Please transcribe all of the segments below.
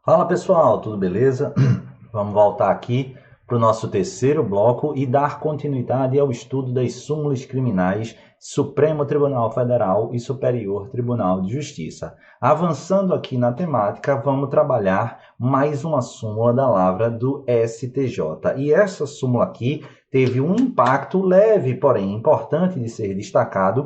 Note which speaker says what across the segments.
Speaker 1: Fala pessoal, tudo beleza? Vamos voltar aqui para o nosso terceiro bloco e dar continuidade ao estudo das súmulas criminais Supremo Tribunal Federal e Superior Tribunal de Justiça. Avançando aqui na temática, vamos trabalhar mais uma súmula da lavra do STJ. E essa súmula aqui teve um impacto leve, porém importante de ser destacado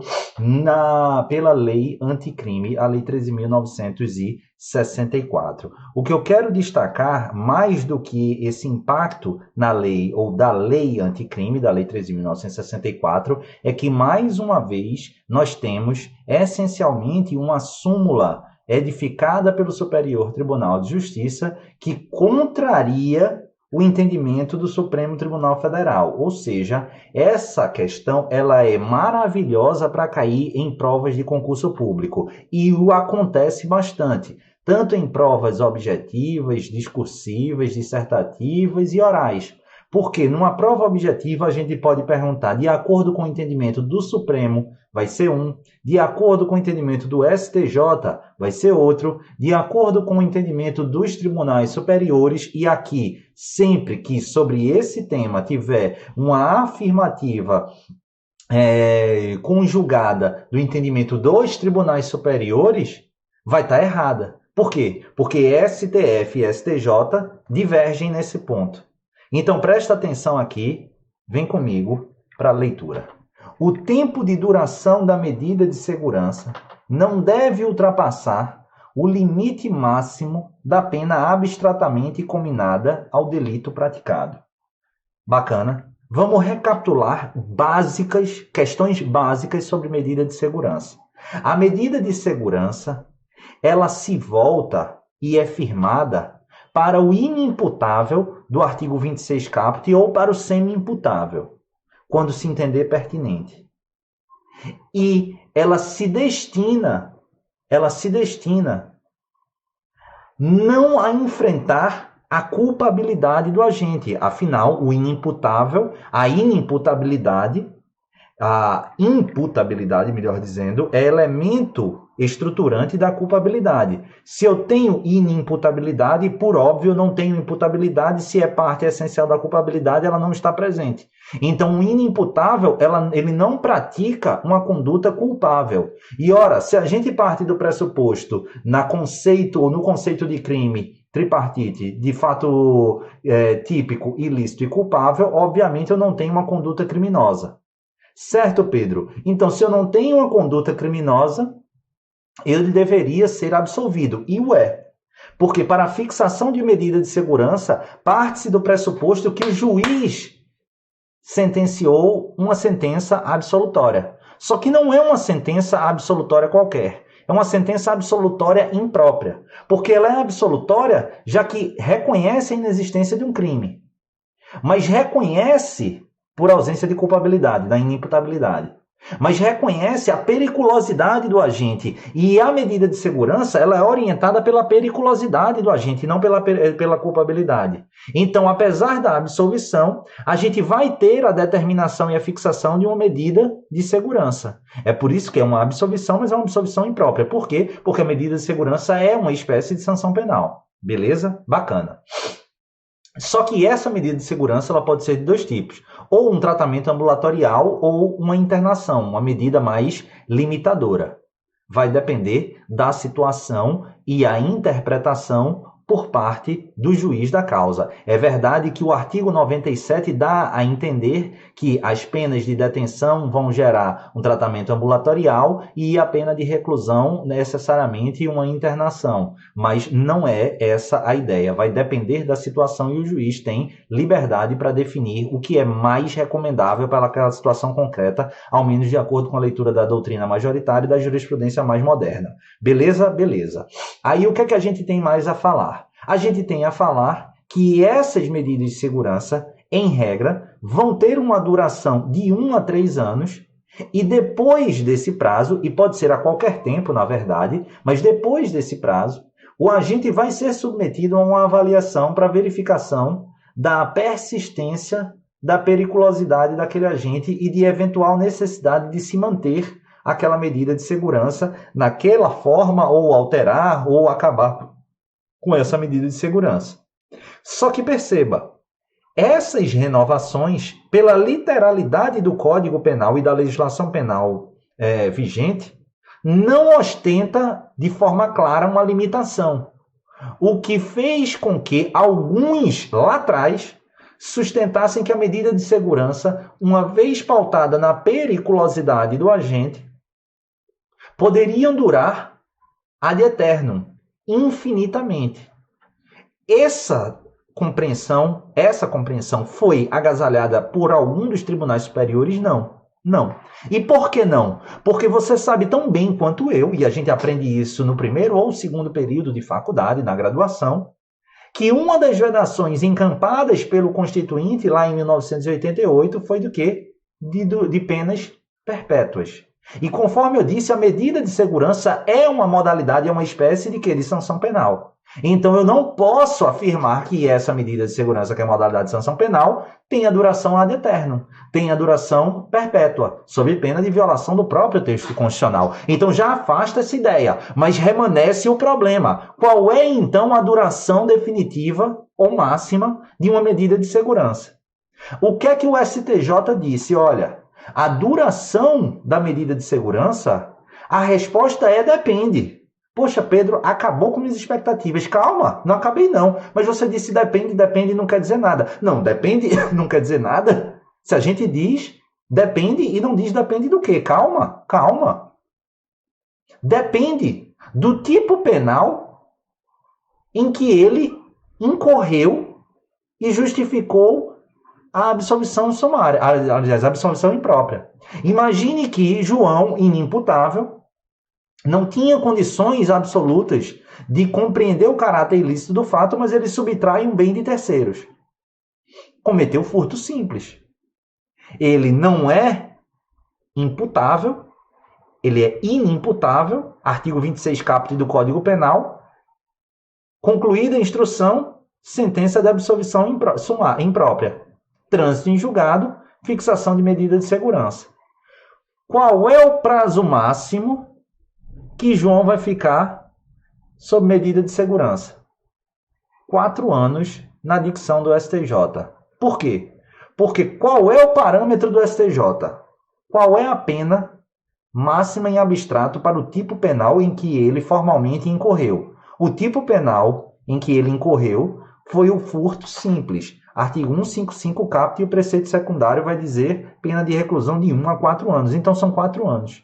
Speaker 1: pela lei anticrime, a Lei 13.964. O que eu quero destacar, mais do que esse impacto na lei ou da lei anticrime, da Lei 13.964, é que, mais uma vez, nós temos essencialmente uma súmula edificada pelo Superior Tribunal de Justiça que contraria o entendimento do Supremo Tribunal Federal. Ou seja, essa questão ela é maravilhosa para cair em provas de concurso público e o acontece bastante, tanto em provas objetivas, discursivas, dissertativas e orais. Porque numa prova objetiva a gente pode perguntar, de acordo com o entendimento do Supremo, vai ser um, de acordo com o entendimento do STJ, vai ser outro, de acordo com o entendimento dos tribunais superiores, e aqui, sempre que sobre esse tema tiver uma afirmativa conjugada do entendimento dos tribunais superiores, vai estar errada. Por quê? Porque STF e STJ divergem nesse ponto. Então, presta atenção aqui, vem comigo para a leitura. O tempo de duração da medida de segurança não deve ultrapassar o limite máximo da pena abstratamente cominada ao delito praticado. Bacana? Vamos recapitular questões básicas sobre medida de segurança. A medida de segurança, ela se volta e é firmada para o inimputável do artigo 26 caput ou para o semi-imputável, quando se entender pertinente. E ela se destina não a enfrentar a culpabilidade do agente. Afinal, a imputabilidade, melhor dizendo, é elemento estruturante da culpabilidade. Se eu tenho inimputabilidade, por óbvio, eu não tenho imputabilidade. Se é parte essencial da culpabilidade, ela não está presente. Então, o inimputável, ele não pratica uma conduta culpável. E, ora, se a gente parte do pressuposto no conceito de crime tripartite, de fato típico, ilícito e culpável, obviamente eu não tenho uma conduta criminosa. Certo, Pedro? Então, se eu não tenho uma conduta criminosa, ele deveria ser absolvido. E o é. Porque para a fixação de medida de segurança, parte-se do pressuposto que o juiz sentenciou uma sentença absolutória. Só que não é uma sentença absolutória qualquer. É uma sentença absolutória imprópria. Porque ela é absolutória já que reconhece a inexistência de um crime. Mas reconhece por ausência de culpabilidade, da inimputabilidade. Mas reconhece a periculosidade do agente. E a medida de segurança ela é orientada pela periculosidade do agente, não pela culpabilidade. Então, apesar da absolvição, a gente vai ter a determinação e a fixação de uma medida de segurança. É por isso que é uma absolvição, mas é uma absolvição imprópria. Por quê? Porque a medida de segurança é uma espécie de sanção penal. Beleza? Bacana. Só que essa medida de segurança ela pode ser de dois tipos. Ou um tratamento ambulatorial ou uma internação, uma medida mais limitadora. Vai depender da situação e a interpretação por parte do juiz da causa. É verdade que o artigo 97 dá a entender que as penas de detenção vão gerar um tratamento ambulatorial e a pena de reclusão necessariamente uma internação, mas não é essa a ideia. Vai depender da situação e o juiz tem liberdade para definir o que é mais recomendável para aquela situação concreta, ao menos de acordo com a leitura da doutrina majoritária e da jurisprudência mais moderna. Beleza? Beleza. Aí o que é que a gente tem mais a falar? A gente tem a falar que essas medidas de segurança, em regra, vão ter uma duração de 1 a 3 anos e depois desse prazo, e pode ser a qualquer tempo, na verdade, mas depois desse prazo, o agente vai ser submetido a uma avaliação para verificação da persistência da periculosidade daquele agente e de eventual necessidade de se manter aquela medida de segurança naquela forma ou alterar ou acabar com essa medida de segurança. Só que perceba, essas renovações, pela literalidade do Código Penal e da legislação penal vigente, não ostenta de forma clara uma limitação. O que fez com que alguns lá atrás sustentassem que a medida de segurança, uma vez pautada na periculosidade do agente, poderiam durar ad eternum, infinitamente. Essa compreensão foi agasalhada por algum dos tribunais superiores? Não. Não. E por que não? Porque você sabe tão bem quanto eu, e a gente aprende isso no primeiro ou segundo período de faculdade, na graduação, que uma das vedações encampadas pelo Constituinte lá em 1988 foi do quê? De penas perpétuas. E conforme eu disse, a medida de segurança é uma modalidade, é uma espécie de sanção penal. Então eu não posso afirmar que essa medida de segurança, que é a modalidade de sanção penal, tenha duração ad eternum, tenha duração perpétua, sob pena de violação do próprio texto constitucional. Então já afasta essa ideia, mas remanesce o problema. Qual é então a duração definitiva ou máxima de uma medida de segurança? O que é que o STJ disse? Olha, a duração da medida de segurança, a resposta é depende. Poxa, Pedro, acabou com minhas expectativas. Calma, não acabei não. Mas você disse depende não quer dizer nada. Não, depende não quer dizer nada. Se a gente diz depende e não diz depende do quê? Calma, calma. Depende do tipo penal em que ele incorreu e justificou a absolvição sumária, aliás, a absolvição imprópria. Imagine que João, inimputável, não tinha condições absolutas de compreender o caráter ilícito do fato, mas ele subtrai um bem de terceiros. Cometeu furto simples. Ele não é imputável, ele é inimputável, artigo 26 caput do Código Penal, concluída a instrução, sentença de absolvição imprópria, trânsito em julgado, fixação de medida de segurança. Qual é o prazo máximo que João vai ficar sob medida de segurança? 4 anos na dicção do STJ. Por quê? Porque qual é o parâmetro do STJ? Qual é a pena máxima em abstrato para o tipo penal em que ele formalmente incorreu? O tipo penal em que ele incorreu foi o furto simples. Artigo 155 caput, e o preceito secundário vai dizer pena de reclusão de 1 a 4 anos. Então são 4 anos.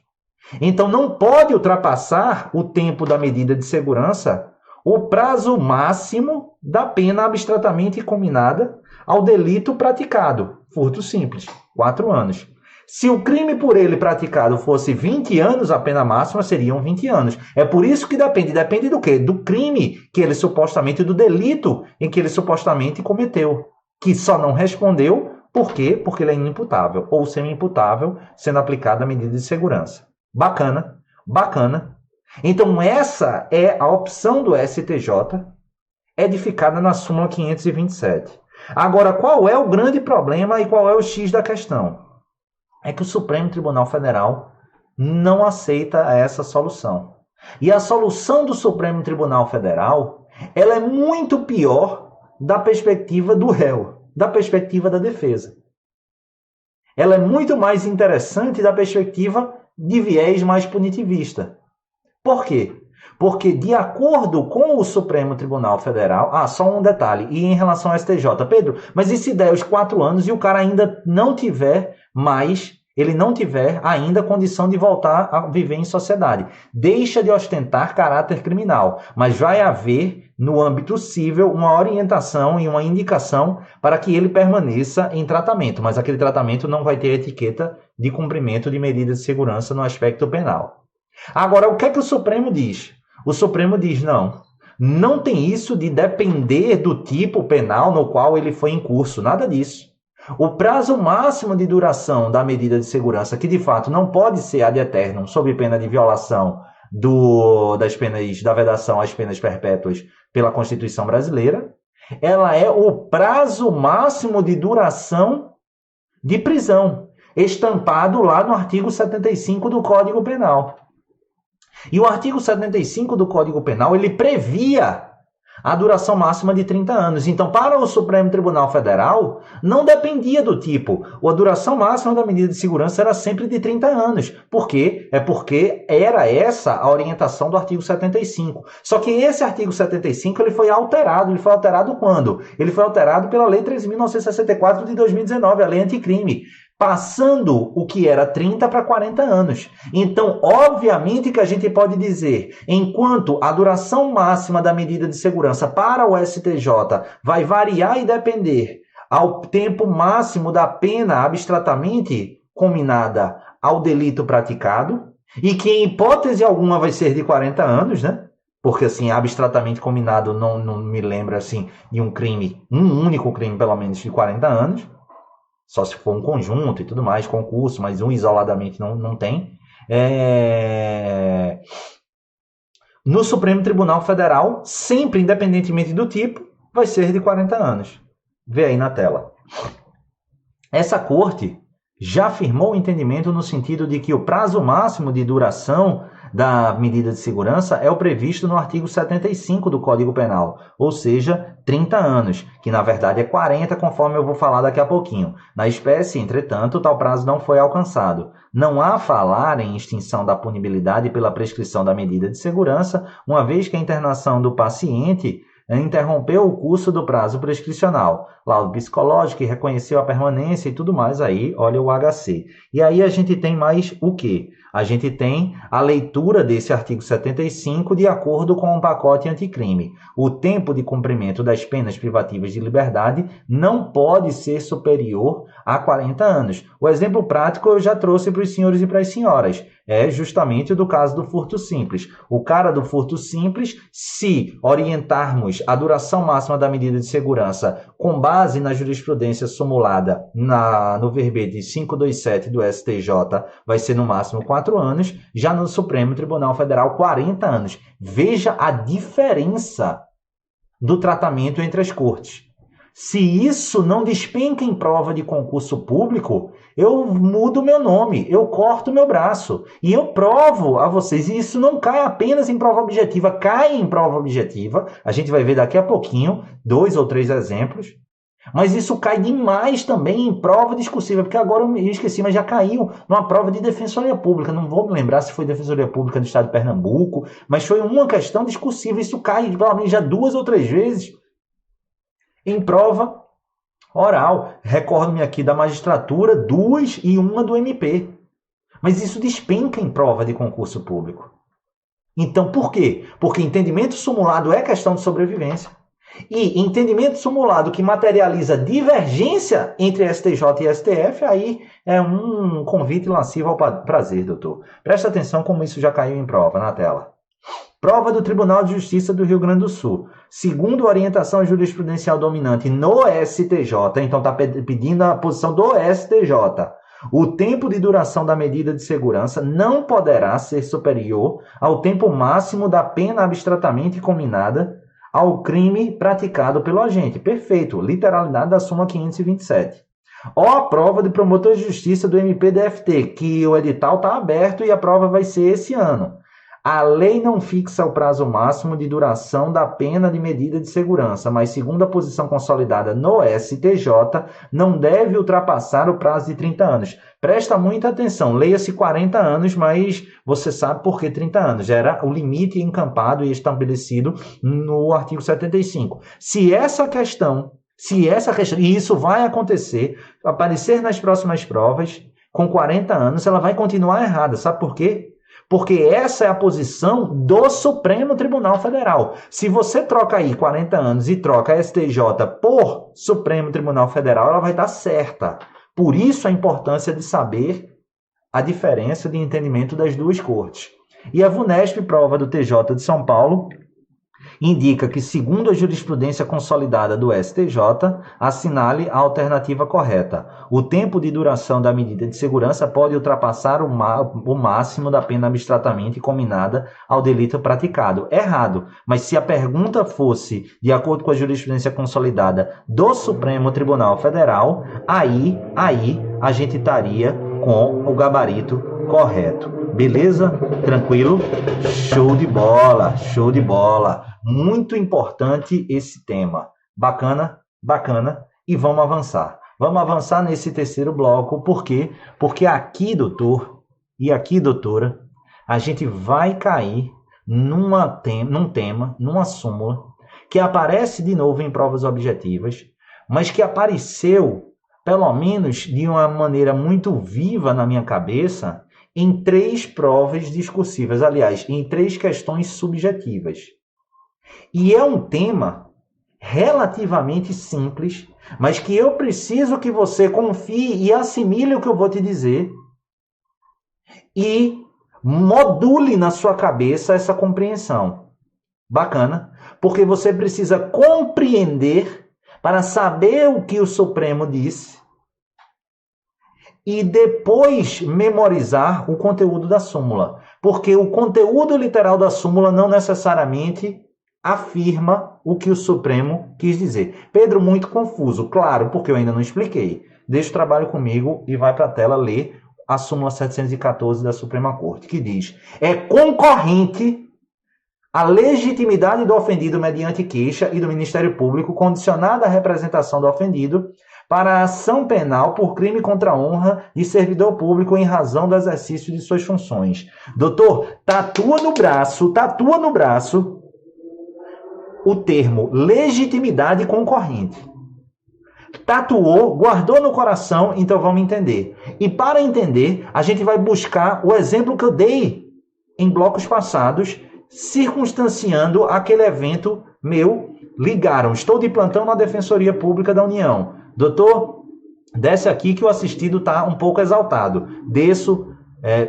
Speaker 1: Então não pode ultrapassar o tempo da medida de segurança o prazo máximo da pena abstratamente combinada ao delito praticado, furto simples, 4 anos. Se o crime por ele praticado fosse 20 anos, a pena máxima seriam 20 anos. É por isso que depende. Depende do quê? Do crime que ele supostamente, do delito em que ele supostamente cometeu, que só não respondeu, por quê? Porque ele é inimputável ou semi-imputável, sendo aplicada a medida de segurança. Bacana, bacana. Então essa é a opção do STJ, edificada na súmula 527. Agora, qual é o grande problema e qual é o X da questão? É que o Supremo Tribunal Federal não aceita essa solução. E a solução do Supremo Tribunal Federal, ela é muito pior da perspectiva do réu, da perspectiva da defesa. Ela é muito mais interessante da perspectiva de viés mais punitivista. Por quê? Porque, de acordo com o Supremo Tribunal Federal... só um detalhe. E em relação ao STJ, Pedro, mas e se der os 4 anos e o cara ainda não tiver mais... ele não tiver ainda condição de voltar a viver em sociedade? Deixa de ostentar caráter criminal, mas vai haver, no âmbito civil, uma orientação e uma indicação para que ele permaneça em tratamento, mas aquele tratamento não vai ter etiqueta de cumprimento de medidas de segurança no aspecto penal. Agora, o que é que o Supremo diz? O Supremo diz, não tem isso de depender do tipo penal no qual ele foi em curso, nada disso. O prazo máximo de duração da medida de segurança, que de fato não pode ser ad eternum, sob pena de violação das penas da vedação às penas perpétuas pela Constituição brasileira, ela é o prazo máximo de duração de prisão, estampado lá no artigo 75 do Código Penal. E o artigo 75 do Código Penal, ele previa A duração máxima de 30 anos. Então, para o Supremo Tribunal Federal, não dependia do tipo. A duração máxima da medida de segurança era sempre de 30 anos. Por quê? É porque era essa a orientação do artigo 75. Só que esse artigo 75 ele foi alterado. Ele foi alterado quando? Ele foi alterado pela Lei 13.964 de 2019, a Lei Anticrime, passando o que era 30 para 40 anos. Então, obviamente que a gente pode dizer, enquanto a duração máxima da medida de segurança para o STJ vai variar e depender ao tempo máximo da pena abstratamente combinada ao delito praticado, e que em hipótese alguma vai ser de 40 anos, né? Porque, assim, abstratamente combinado não me lembra, assim, de um crime, um único crime, pelo menos, de 40 anos. Só se for um conjunto e tudo mais, concurso, mas um isoladamente não tem. No Supremo Tribunal Federal, sempre, independentemente do tipo, vai ser de 40 anos. Vê aí na tela. Essa corte já firmou o entendimento no sentido de que o prazo máximo de duração da medida de segurança é o previsto no artigo 75 do Código Penal, ou seja, 30 anos, que na verdade é 40, conforme eu vou falar daqui a pouquinho. Na espécie, entretanto, tal prazo não foi alcançado. Não há falar em extinção da punibilidade pela prescrição da medida de segurança, uma vez que a internação do paciente interrompeu o curso do prazo prescricional, laudo psicológico que reconheceu a permanência e tudo mais, aí olha o HC. E aí a gente tem mais o quê? A gente tem a leitura desse artigo 75 de acordo com o pacote anticrime. O tempo de cumprimento das penas privativas de liberdade não pode ser superior a 40 anos. O exemplo prático eu já trouxe para os senhores e para as senhoras. É justamente do caso do furto simples. O cara do furto simples, se orientarmos a duração máxima da medida de segurança com base na jurisprudência sumulada no verbete 527 do STJ, vai ser no máximo 4 anos, já no Supremo Tribunal Federal 40 anos. Veja a diferença do tratamento entre as cortes. Se isso não despenca em prova de concurso público, eu mudo meu nome, eu corto meu braço e eu provo a vocês. E isso não cai apenas em prova objetiva, cai em prova objetiva. A gente vai ver daqui a pouquinho 2 ou 3 exemplos. Mas isso cai demais também em prova discursiva, porque agora eu esqueci, mas já caiu numa prova de defensoria pública. Não vou me lembrar se foi defensoria pública do estado de Pernambuco, mas foi uma questão discursiva. Isso cai pelo menos já 2 ou 3 vezes em prova oral. Recordo-me aqui da magistratura, 2 e 1 do MP. Mas isso despenca em prova de concurso público. Então, por quê? Porque entendimento sumulado é questão de sobrevivência. E entendimento sumulado que materializa divergência entre STJ e STF, aí é um convite lascivo ao prazer, doutor. Presta atenção como isso já caiu em prova na tela. Prova do Tribunal de Justiça do Rio Grande do Sul. Segundo a orientação jurisprudencial dominante no STJ, então está pedindo a posição do STJ, o tempo de duração da medida de segurança não poderá ser superior ao tempo máximo da pena abstratamente combinada ao crime praticado pelo agente. Perfeito, literalidade da súmula 527. Ó a prova de promotor de justiça do MPDFT, que o edital está aberto e a prova vai ser esse ano. A lei não fixa o prazo máximo de duração da pena de medida de segurança, mas segundo a posição consolidada no STJ, não deve ultrapassar o prazo de 30 anos. Presta muita atenção, leia-se 40 anos, mas você sabe por que 30 anos. Já era o limite encampado e estabelecido no artigo 75. Se essa questão, e isso vai acontecer, aparecer nas próximas provas, com 40 anos, ela vai continuar errada. Sabe por quê? Porque essa é a posição do Supremo Tribunal Federal. Se você troca aí 40 anos e troca a STJ por Supremo Tribunal Federal, ela vai estar certa. Por isso a importância de saber a diferença de entendimento das duas cortes. E a VUNESP, prova do TJ de São Paulo, indica que, segundo a jurisprudência consolidada do STJ, assinale a alternativa correta. O tempo de duração da medida de segurança pode ultrapassar o máximo da pena abstratamente combinada ao delito praticado. Errado. Mas se a pergunta fosse de acordo com a jurisprudência consolidada do Supremo Tribunal Federal, aí a gente estaria com o gabarito correto. Beleza? Tranquilo? Show de bola, show de bola. Muito importante esse tema. Bacana, bacana. E vamos avançar. Vamos avançar nesse terceiro bloco. Por quê? Porque aqui, doutor, e aqui, doutora, a gente vai cair num tema, numa súmula, que aparece de novo em provas objetivas, mas que apareceu, pelo menos de uma maneira muito viva na minha cabeça, em 3 provas discursivas, aliás, em 3 questões subjetivas. E é um tema relativamente simples, mas que eu preciso que você confie e assimile o que eu vou te dizer e module na sua cabeça essa compreensão. Bacana? Porque você precisa compreender para saber o que o Supremo disse e depois memorizar o conteúdo da súmula. Porque o conteúdo literal da súmula não necessariamente afirma o que o Supremo quis dizer. Pedro, muito confuso. Claro, porque eu ainda não expliquei. Deixa o trabalho comigo e vai para a tela ler a súmula 714 da Suprema Corte, que diz: é concorrente a legitimidade do ofendido mediante queixa e do Ministério Público condicionada à representação do ofendido para a ação penal por crime contra a honra de servidor público em razão do exercício de suas funções. Doutor, tatua no braço o termo legitimidade concorrente. Tatuou, guardou no coração, então vamos entender. E para entender, a gente vai buscar o exemplo que eu dei em blocos passados, circunstanciando aquele evento meu. Ligaram, estou de plantão na Defensoria Pública da União. Doutor, desce aqui que o assistido está um pouco exaltado. Desço,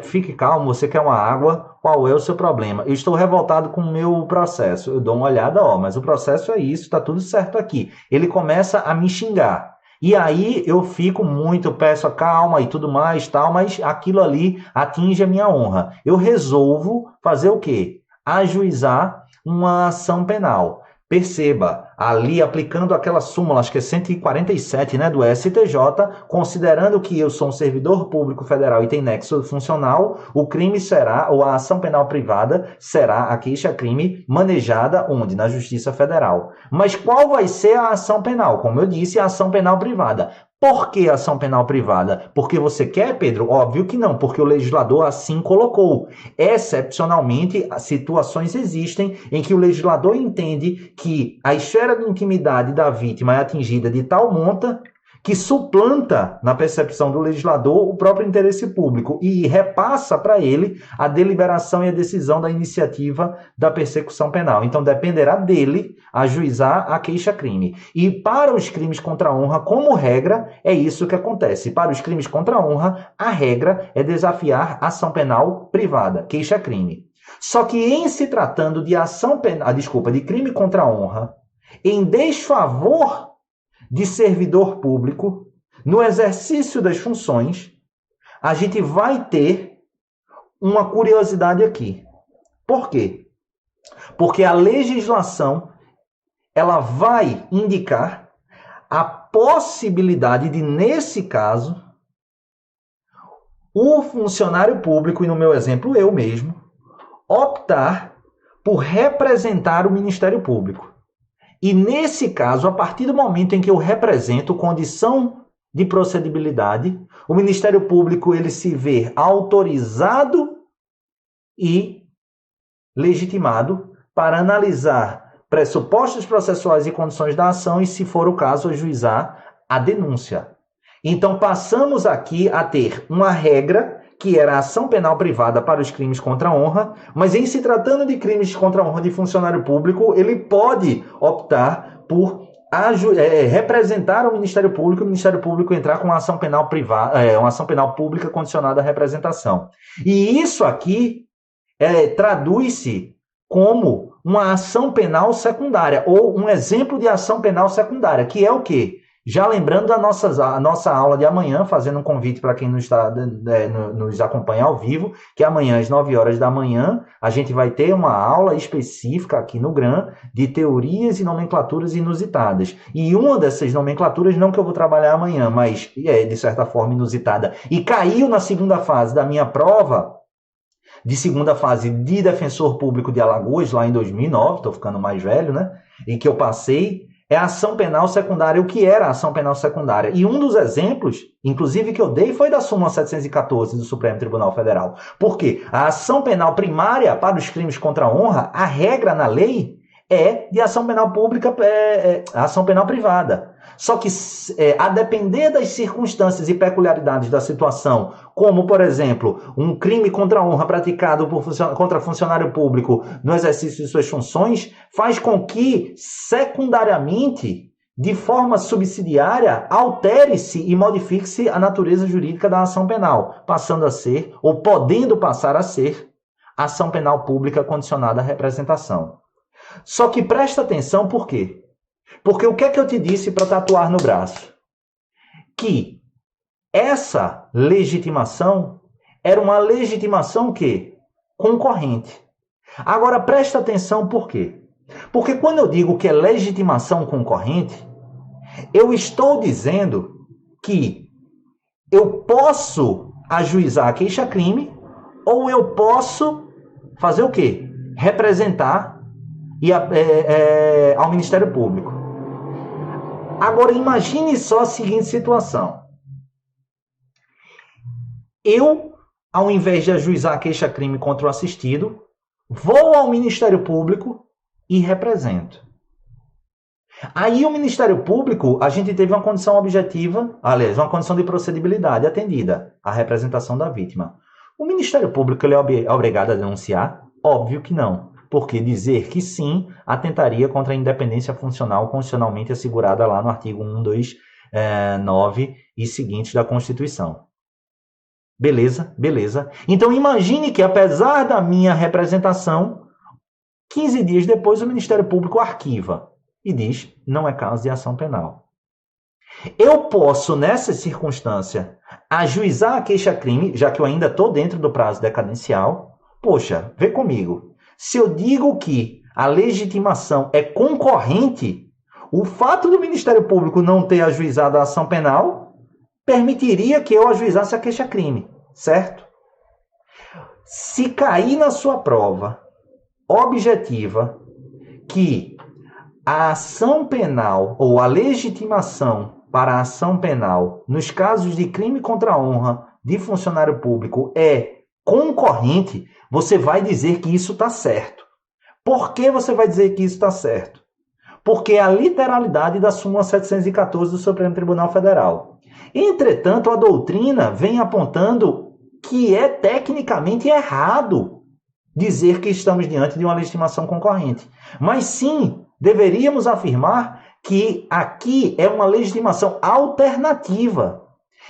Speaker 1: fique calmo, você quer uma água, qual é o seu problema? Eu estou revoltado com o meu processo. Eu dou uma olhada, mas o processo é isso, está tudo certo aqui. Ele começa a me xingar. E aí eu fico muito, peço a calma e tudo mais, tal, mas aquilo ali atinge a minha honra. Eu resolvo fazer o quê? Ajuizar uma ação penal. Perceba, ali aplicando aquela súmula, acho que é 147, né, do STJ, considerando que eu sou um servidor público federal e tem nexo funcional, o crime será, ou a ação penal privada será a queixa-crime manejada onde? Na Justiça Federal. Mas qual vai ser a ação penal? Como eu disse, a ação penal privada. Por que ação penal privada? Porque você quer, Pedro? Óbvio que não, porque o legislador assim colocou. Excepcionalmente, situações existem em que o legislador entende que a esfera de intimidade da vítima é atingida de tal monta que suplanta, na percepção do legislador, o próprio interesse público e repassa para ele a deliberação e a decisão da iniciativa da persecução penal. Então, dependerá dele ajuizar a queixa-crime. E para os crimes contra a honra, como regra, é isso que acontece. Para os crimes contra a honra, a regra é desafiar a ação penal privada, queixa-crime. Só que em se tratando de ação penal, de crime contra a honra, em desfavor de servidor público, no exercício das funções, a gente vai ter uma curiosidade aqui. Por quê? Porque a legislação ela vai indicar a possibilidade de, nesse caso, o funcionário público, e no meu exemplo eu mesmo, optar por representar o Ministério Público. E nesse caso, a partir do momento em que eu represento condição de procedibilidade, o Ministério Público ele se vê autorizado e legitimado para analisar pressupostos processuais e condições da ação e, se for o caso, ajuizar a denúncia. Então, passamos aqui a ter uma regra que era a ação penal privada para os crimes contra a honra, mas em se tratando de crimes contra a honra de funcionário público, ele pode optar por representar o Ministério Público entrar com uma ação penal privada, uma ação penal pública condicionada à representação. E isso aqui traduz-se como uma ação penal secundária, ou um exemplo de ação penal secundária, que é o quê? Já lembrando a nossa aula de amanhã, fazendo um convite para quem nos acompanha ao vivo, que amanhã às 9 horas da manhã a gente vai ter uma aula específica aqui no GRAM de teorias e nomenclaturas inusitadas. E uma dessas nomenclaturas, não que eu vou trabalhar amanhã, mas é de certa forma inusitada, e caiu na segunda fase da minha prova, de segunda fase de defensor público de Alagoas, lá em 2009, estou ficando mais velho, né? E que eu passei, é a ação penal secundária. O que era a ação penal secundária? E um dos exemplos, inclusive, que eu dei foi da súmula 714 do Supremo Tribunal Federal. Por quê? A ação penal primária para os crimes contra a honra, a regra na lei é de ação penal pública, ação penal privada. Só que, a depender das circunstâncias e peculiaridades da situação, como, por exemplo, um crime contra a honra praticado contra funcionário público no exercício de suas funções, faz com que, secundariamente, de forma subsidiária, altere-se e modifique-se a natureza jurídica da ação penal, passando a ser, ou podendo passar a ser, ação penal pública condicionada à representação. Só que presta atenção por quê? Porque o que é que eu te disse para tatuar no braço? Que essa legitimação era uma legitimação que concorrente. Agora presta atenção por quê? Porque quando eu digo que é legitimação concorrente, eu estou dizendo que eu posso ajuizar a queixa-crime ou eu posso fazer o quê? Representar ao Ministério Público. Agora, imagine só a seguinte situação. Eu, ao invés de ajuizar a queixa-crime contra o assistido, vou ao Ministério Público e represento. Aí o Ministério Público, a gente teve uma condição objetiva, aliás, uma condição de procedibilidade atendida, a representação da vítima. O Ministério Público ele é obrigado a denunciar? Óbvio que não. Porque dizer que sim atentaria contra a independência funcional constitucionalmente assegurada lá no artigo 129 e seguintes da Constituição. Beleza? Beleza. Então imagine que, apesar da minha representação, 15 dias depois o Ministério Público arquiva e diz, não é caso de ação penal. Eu posso, nessa circunstância, ajuizar a queixa-crime, já que eu ainda estou dentro do prazo decadencial. Poxa, vê comigo. Se eu digo que a legitimação é concorrente, o fato do Ministério Público não ter ajuizado a ação penal permitiria que eu ajuizasse a queixa-crime, certo? Se cair na sua prova objetiva que a ação penal ou a legitimação para a ação penal nos casos de crime contra a honra de funcionário público é concorrente, você vai dizer que isso está certo. Por que você vai dizer que isso está certo? Porque é a literalidade da súmula 714 do Supremo Tribunal Federal. Entretanto, a doutrina vem apontando que é tecnicamente errado dizer que estamos diante de uma legitimação concorrente. Mas sim, deveríamos afirmar que aqui é uma legitimação alternativa.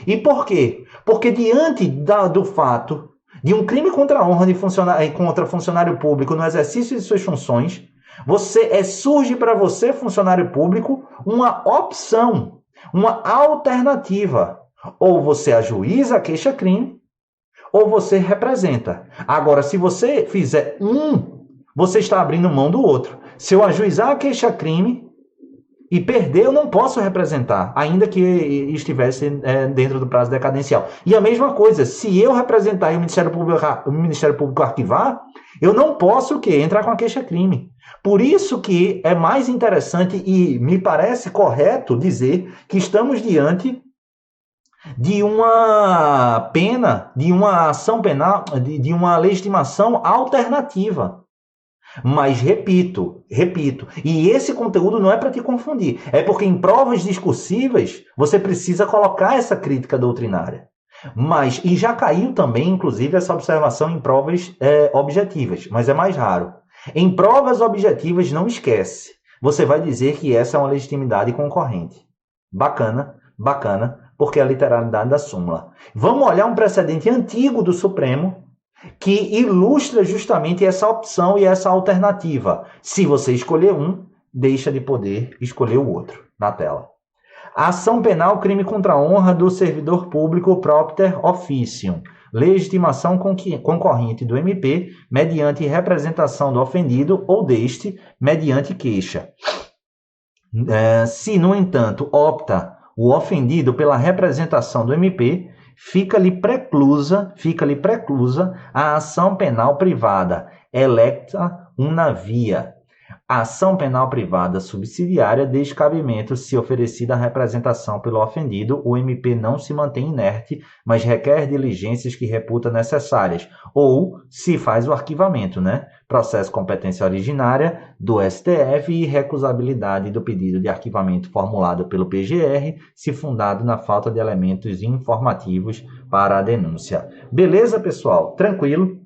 Speaker 1: E por quê? Porque diante do fato de um crime contra a honra contra funcionário público no exercício de suas funções, surge para você, funcionário público, uma opção, uma alternativa. Ou você ajuiza a queixa-crime, ou você representa. Agora, se você fizer você está abrindo mão do outro. Se eu ajuizar a queixa-crime e perder, eu não posso representar, ainda que estivesse dentro do prazo decadencial. E a mesma coisa, se eu representar e o Ministério Público arquivar, eu não posso o quê? Entrar com a queixa-crime. Por isso que é mais interessante e me parece correto dizer que estamos diante de uma pena, de uma ação penal, de uma legitimação alternativa. Mas repito, e esse conteúdo não é para te confundir, é porque em provas discursivas você precisa colocar essa crítica doutrinária. E já caiu também, inclusive, essa observação em provas objetivas, mas é mais raro. Em provas objetivas, não esquece, você vai dizer que essa é uma legitimidade concorrente. Bacana, porque é a literalidade da súmula. Vamos olhar um precedente antigo do Supremo, que ilustra justamente essa opção e essa alternativa. Se você escolher um, deixa de poder escolher o outro na tela. Ação penal, crime contra a honra do servidor público propter officium. Legitimação concorrente do MP, mediante representação do ofendido ou deste, mediante queixa. Se, no entanto, opta o ofendido pela representação do MP, fica-lhe preclusa a ação penal privada, electa una via. A ação penal privada subsidiária descabimento se oferecida a representação pelo ofendido, o MP não se mantém inerte, mas requer diligências que reputa necessárias, ou se faz o arquivamento, Processo competência originária do STF e recusabilidade do pedido de arquivamento formulado pelo PGR, se fundado na falta de elementos informativos para a denúncia. Beleza, pessoal? Tranquilo?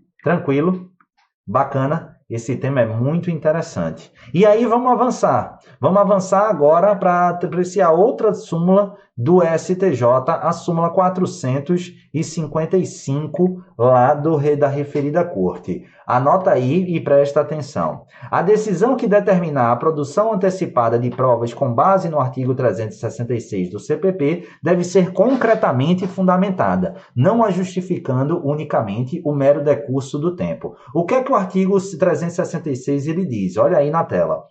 Speaker 1: Bacana? Esse tema é muito interessante. E aí vamos avançar. Vamos avançar agora para apreciar outra súmula do STJ, a súmula 455, lá da referida corte. Anota aí e presta atenção. A decisão que determinar a produção antecipada de provas com base no artigo 366 do CPP deve ser concretamente fundamentada, não a justificando unicamente o mero decurso do tempo. O que é que o artigo 366 ele diz? Olha aí na tela.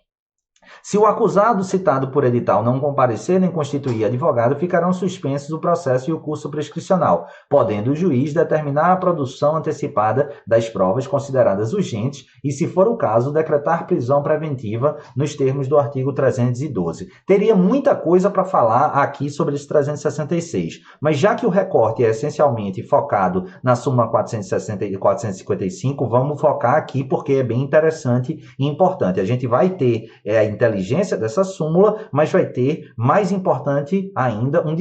Speaker 1: Se o acusado citado por edital não comparecer nem constituir advogado, ficarão suspensos o processo e o curso prescricional, podendo o juiz determinar a produção antecipada das provas consideradas urgentes e, se for o caso, decretar prisão preventiva nos termos do artigo 312. Teria muita coisa para falar aqui sobre esse 366, mas já que o recorte é essencialmente focado na súmula 455, vamos focar aqui porque é bem interessante e importante. A gente vai ter a inteligência dessa súmula, mas vai ter, mais importante ainda, uma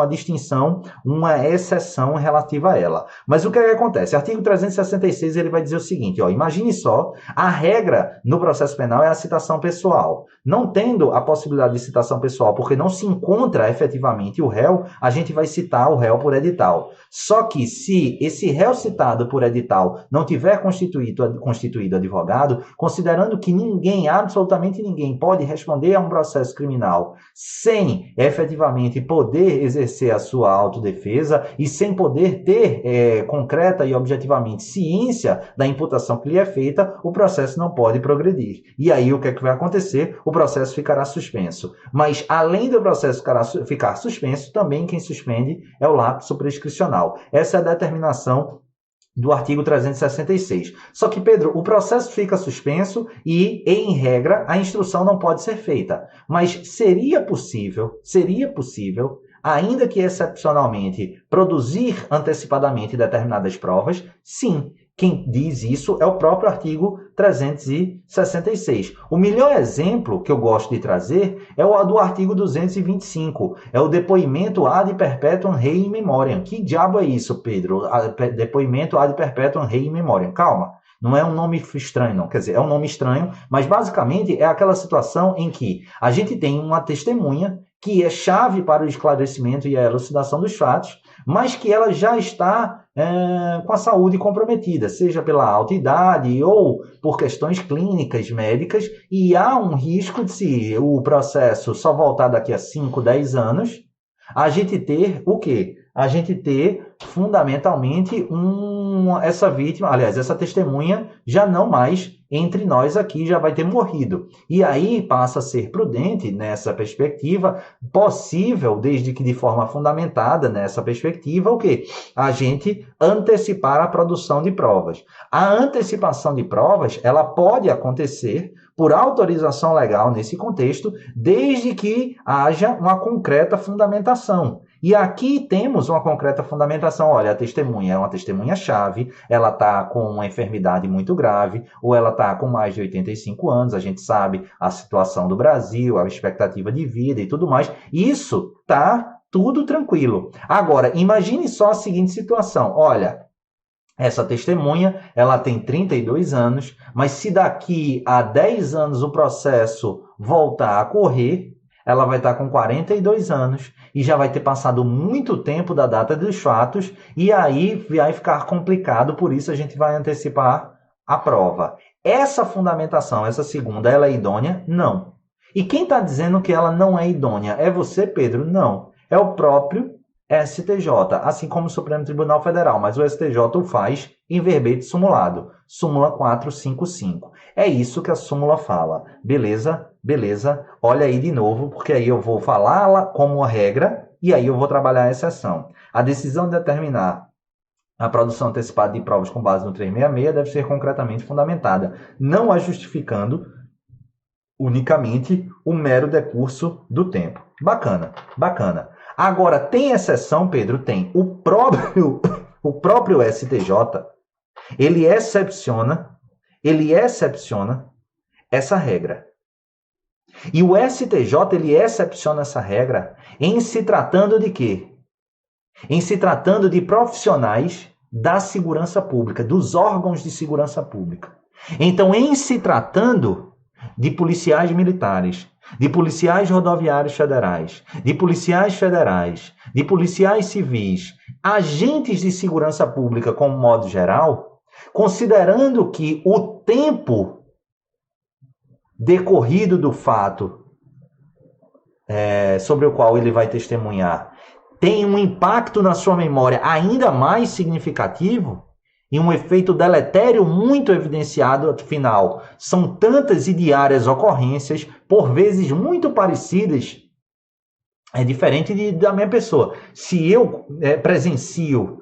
Speaker 1: distinção, uma exceção relativa a ela. Mas o que acontece? Artigo 366 ele vai dizer o seguinte, imagine só, a regra no processo penal é a citação pessoal. Não tendo a possibilidade de citação pessoal, porque não se encontra efetivamente o réu, a gente vai citar o réu por edital. Só que se esse réu citado por edital não tiver constituído advogado, considerando que absolutamente ninguém pode responder a um processo criminal sem efetivamente poder exercer a sua autodefesa e sem poder ter concreta e objetivamente ciência da imputação que lhe é feita, o processo não pode progredir. E aí o que é que vai acontecer? O processo ficará suspenso. Mas além do processo ficar suspenso, também quem suspende é o lapso prescricional. Essa é a determinação do artigo 366. Só que, Pedro, o processo fica suspenso e, em regra, a instrução não pode ser feita. Mas seria possível, ainda que excepcionalmente, produzir antecipadamente determinadas provas? Sim. Quem diz isso é o próprio artigo 366. O melhor exemplo que eu gosto de trazer é o do artigo 225. É o depoimento ad perpetuam rei in memoriam. Que diabo é isso, Pedro? Depoimento ad perpetuam rei in memoriam. Calma. Não é um nome estranho, não. Quer dizer, é um nome estranho, mas basicamente é aquela situação em que a gente tem uma testemunha que é chave para o esclarecimento e a elucidação dos fatos, mas que ela já está com a saúde comprometida, seja pela alta idade ou por questões clínicas, médicas, e há um risco de, se o processo só voltar daqui a 5, 10 anos, a gente ter o quê? A gente ter, fundamentalmente, essa vítima, aliás, essa testemunha já não mais entre nós aqui, já vai ter morrido. E aí passa a ser prudente, nessa perspectiva, possível, desde que de forma fundamentada nessa perspectiva, o quê? A gente antecipar a produção de provas. A antecipação de provas, ela pode acontecer por autorização legal nesse contexto, desde que haja uma concreta fundamentação. E aqui temos uma concreta fundamentação. Olha, a testemunha é uma testemunha-chave, ela está com uma enfermidade muito grave, ou ela está com mais de 85 anos, a gente sabe a situação do Brasil, a expectativa de vida e tudo mais. Isso está tudo tranquilo. Agora, imagine só a seguinte situação. Olha, essa testemunha, ela tem 32 anos, mas se daqui a 10 anos o processo voltar a correr, ela vai estar com 42 anos e já vai ter passado muito tempo da data dos fatos e aí vai ficar complicado, por isso a gente vai antecipar a prova. Essa fundamentação, essa segunda, ela é idônea? Não. E quem está dizendo que ela não é idônea? É você, Pedro? Não. É o próprio STJ, assim como o Supremo Tribunal Federal, mas o STJ o faz em verbete simulado. Súmula 455. É isso que a súmula fala. Beleza? Beleza? Olha aí de novo, porque aí eu vou falá-la como uma regra e aí eu vou trabalhar a exceção. A decisão de determinar a produção antecipada de provas com base no 366 deve ser concretamente fundamentada, não a justificando unicamente o mero decurso do tempo. Bacana, bacana. Agora, tem exceção, Pedro? Tem. O próprio STJ, ele excepciona essa regra. E o STJ, ele excepciona essa regra em se tratando de quê? Em se tratando de profissionais da segurança pública, dos órgãos de segurança pública. Então, em se tratando de policiais militares, de policiais rodoviários federais, de policiais federais, de policiais civis, agentes de segurança pública como modo geral, considerando que o tempo decorrido do fato sobre o qual ele vai testemunhar tem um impacto na sua memória ainda mais significativo e um efeito deletério muito evidenciado, afinal, são tantas e diárias ocorrências, por vezes muito parecidas, é diferente da minha pessoa. Se eu presencio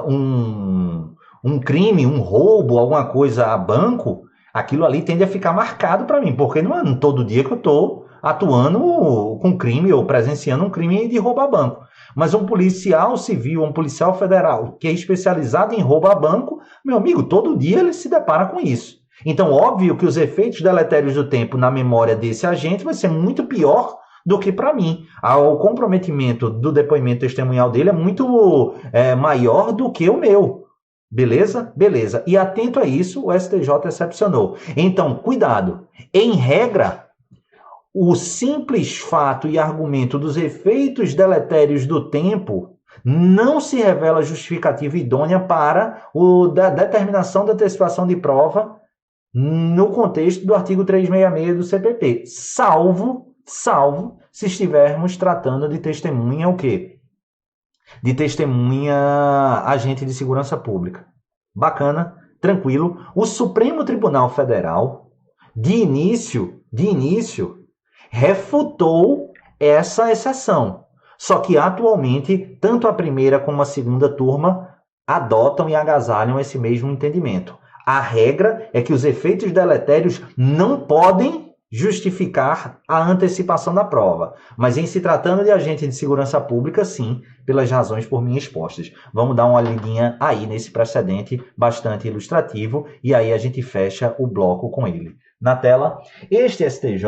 Speaker 1: um crime, um roubo, alguma coisa a banco, aquilo ali tende a ficar marcado para mim, porque não é todo dia que eu estou atuando com crime ou presenciando um crime de roubo a banco. Mas um policial civil, um policial federal que é especializado em roubo a banco, meu amigo, todo dia ele se depara com isso. Então, óbvio que os efeitos deletérios do tempo na memória desse agente vai ser muito pior do que para mim. O comprometimento do depoimento testemunhal dele é muito maior do que o meu. Beleza? Beleza. E atento a isso, o STJ excepcionou. Então, cuidado. Em regra, o simples fato e argumento dos efeitos deletérios do tempo não se revela justificativa idônea para a determinação da antecipação de prova no contexto do artigo 366 do CPP, salvo se estivermos tratando de testemunha o quê? De testemunha agente de segurança pública. Bacana, tranquilo. O Supremo Tribunal Federal, de início, refutou essa exceção. Só que atualmente, tanto a primeira como a segunda turma adotam e agasalham esse mesmo entendimento. A regra é que os efeitos deletérios não podem justificar a antecipação da prova. Mas em se tratando de agente de segurança pública, sim, pelas razões por mim expostas. Vamos dar uma olhadinha aí nesse precedente bastante ilustrativo e aí a gente fecha o bloco com ele. Na tela, este STJ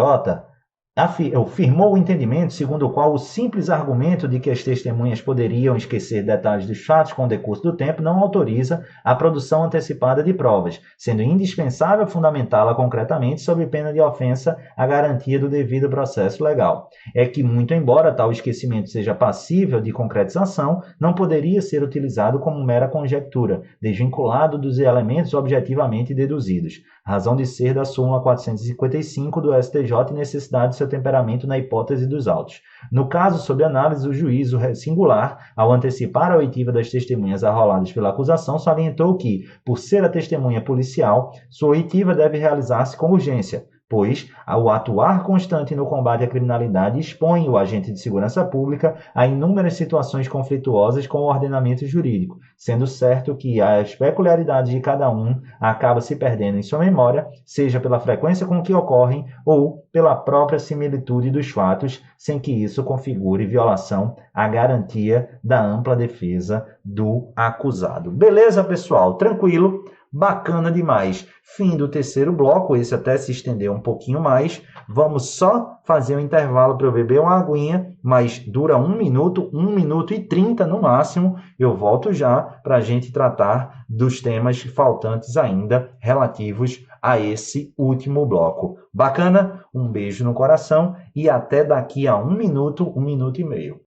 Speaker 1: firmou o entendimento segundo o qual o simples argumento de que as testemunhas poderiam esquecer detalhes dos fatos com o decurso do tempo não autoriza a produção antecipada de provas, sendo indispensável fundamentá-la concretamente sob pena de ofensa à garantia do devido processo legal. É que, muito embora tal esquecimento seja passível de concretização, não poderia ser utilizado como mera conjectura, desvinculado dos elementos objetivamente deduzidos. Razão de ser da súmula 455 do STJ e necessidade de seu temperamento na hipótese dos autos. No caso sob análise, o juízo singular, ao antecipar a oitiva das testemunhas arroladas pela acusação, salientou que, por ser a testemunha policial, sua oitiva deve realizar-se com urgência, pois, ao atuar constante no combate à criminalidade, expõe o agente de segurança pública a inúmeras situações conflituosas com o ordenamento jurídico, sendo certo que as peculiaridades de cada um acabam se perdendo em sua memória, seja pela frequência com que ocorrem ou pela própria similitude dos fatos, sem que isso configure violação à garantia da ampla defesa do acusado. Beleza, pessoal? Tranquilo? Bacana demais. Fim do terceiro bloco, esse até se estendeu um pouquinho mais. Vamos só fazer um intervalo para eu beber uma aguinha, mas dura 1 minuto e 30 no máximo. Eu volto já para a gente tratar dos temas faltantes ainda relativos a esse último bloco. Bacana? Um beijo no coração e até daqui a 1 minuto e meio.